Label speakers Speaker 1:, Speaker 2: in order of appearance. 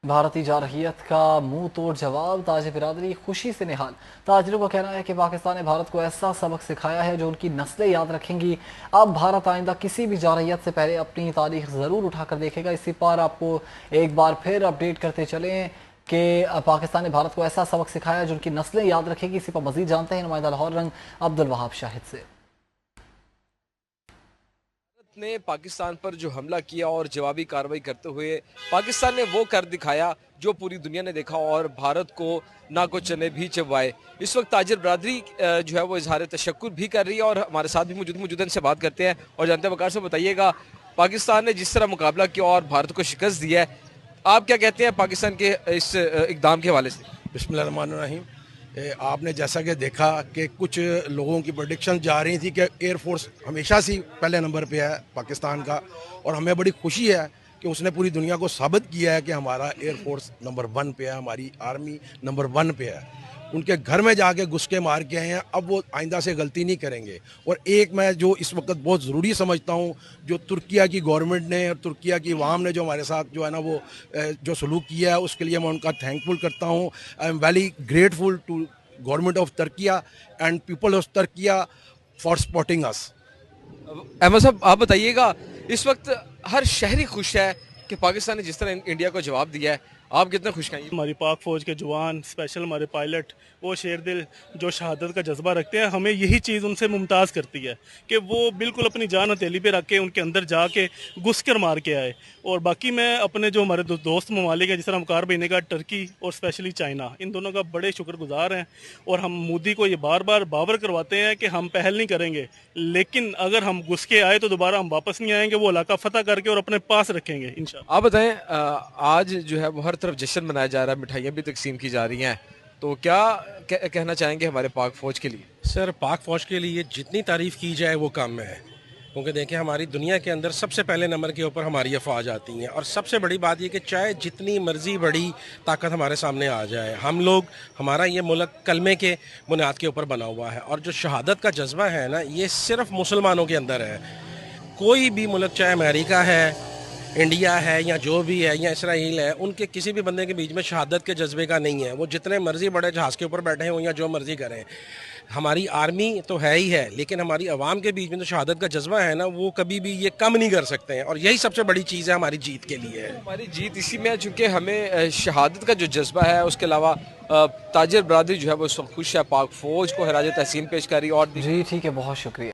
Speaker 1: بھارتی جارحیت کا منہ توڑ جواب، تاج برادری خوشی سے نہال۔ تاجروں کا کہنا ہے کہ پاکستان نے بھارت کو ایسا سبق سکھایا ہے جو ان کی نسلیں یاد رکھیں گی۔ اب بھارت آئندہ کسی بھی جارحیت سے پہلے اپنی تاریخ ضرور اٹھا کر دیکھے گا۔ اسی پر آپ کو ایک بار پھر اپڈیٹ کرتے چلیں کہ پاکستان نے بھارت کو ایسا سبق سکھایا جو ان کی نسلیں یاد رکھیں گی۔ اسی پر مزید جانتے ہیں نمائندہ لاہور رنگ عبدالوہاب شاہد سے۔
Speaker 2: نے پاکستان پر جو حملہ کیا اور جوابی کارروائی کرتے ہوئے پاکستان نے وہ کر دکھایا جو پوری دنیا نے دیکھا اور بھارت کو نہ کو چنے بھی چبوائے۔ اس وقت تاجر برادری جو ہے وہ اظہار تشکر بھی کر رہی ہے اور ہمارے ساتھ بھی موجود ان سے بات کرتے ہیں اور جانتے ہیں۔ وقار سے بتائیے گا، پاکستان نے جس طرح مقابلہ کیا اور بھارت کو شکست دی ہے، آپ کیا کہتے ہیں پاکستان کے اس اقدام کے حوالے سے؟
Speaker 3: بسم اللہ الرحمن الرحیم۔ آپ نے جیسا کہ دیکھا کہ کچھ لوگوں کی پریڈکشن جا رہی تھی کہ ایئر فورس ہمیشہ سے پہلے نمبر پہ ہے پاکستان کا، اور ہمیں بڑی خوشی ہے کہ اس نے پوری دنیا کو ثابت کیا ہے کہ ہمارا ایئر فورس نمبر 1 پہ ہے، ہماری آرمی نمبر 1 پہ ہے۔ ان کے گھر میں جا کے گھس کے مار کے آئے ہیں، اب وہ آئندہ سے غلطی نہیں کریں گے۔ اور ایک میں جو اس وقت بہت ضروری سمجھتا ہوں، جو ترکیہ کی گورنمنٹ نے اور ترکیہ کی عوام نے جو ہمارے ساتھ جو ہے نا وہ جو سلوک کیا ہے، اس کے لیے میں ان کا تھینکفل کرتا ہوں۔ I am very grateful to government of Turkiye and people of Turkiye for supporting us.
Speaker 2: Ahmed صاحب، آپ بتائیے گا، اس وقت ہر شہری خوش ہے کہ پاکستان نے جس طرح انڈیا کو جواب دیا ہے، آپ کتنے خوش ہیں؟
Speaker 4: ہماری پاک فوج کے جوان، اسپیشل ہمارے پائلٹ، وہ شیر دل جو شہادت کا جذبہ رکھتے ہیں، ہمیں یہی چیز ان سے ممتاز کرتی ہے کہ وہ بالکل اپنی جان ہتھیلی پہ رکھ کے ان کے اندر جا کے گھس کر مار کے آئے۔ اور باقی میں اپنے جو ہمارے دوست ممالک ہیں، جس طرح وقار بھائی نے کہا، ٹرکی اور اسپیشلی چائنا، ان دونوں کا بڑے شکر گزار ہیں۔ اور ہم مودی کو یہ بار بار باور کرواتے ہیں کہ ہم پہل نہیں کریں گے، لیکن اگر ہم گھس کے آئے تو دوبارہ ہم واپس نہیں آئیں گے، وہ علاقہ فتح کر کے اور اپنے پاس رکھیں گے انشاءاللہ۔
Speaker 2: آپ بتائیں، آج جو ہے وہ ہر طرف جشن منایا جا رہا ہے، مٹھائیاں بھی تقسیم کی جا رہی ہیں، تو کیا کہنا چاہیں گے ہمارے پاک فوج کے لیے؟
Speaker 5: سر، پاک فوج کے لیے جتنی تعریف کی جائے وہ کم ہے، کیونکہ دیکھیں ہماری دنیا کے اندر سب سے پہلے نمبر کے اوپر ہماری افواج آتی ہیں، اور سب سے بڑی بات یہ کہ چاہے جتنی مرضی بڑی طاقت ہمارے سامنے آ جائے، ہمارا یہ ملک کلمے کے بنیاد کے اوپر بنا ہوا ہے، اور جو شہادت کا جذبہ ہے نا، یہ صرف مسلمانوں کے اندر ہے۔ کوئی بھی ملک، چاہے امریکہ ہے، انڈیا ہے، یا جو بھی ہے، یا اسرائیل ہے، ان کے کسی بھی بندے کے بیچ میں شہادت کے جذبے کا نہیں ہے۔ وہ جتنے مرضی بڑے جہاز کے اوپر بیٹھے ہوں یا جو مرضی کریں، ہماری آرمی تو ہے ہی ہے، لیکن ہماری عوام کے بیچ میں جو شہادت کا جذبہ ہے نا، وہ کبھی بھی یہ کم نہیں کر سکتے ہیں، اور یہی سب سے بڑی چیز ہے ہماری جیت کے لیے۔
Speaker 2: ہماری جیت اسی میں ہے، چونکہ ہمیں شہادت کا جو جذبہ ہے، اس کے علاوہ تاجر برادری جو ہے وہ اس وقت خوش ہے، پاک فوج کو خراج تحسین پیش کر رہی ہے۔ اور
Speaker 1: جی ٹھیک ہے، بہت شکریہ۔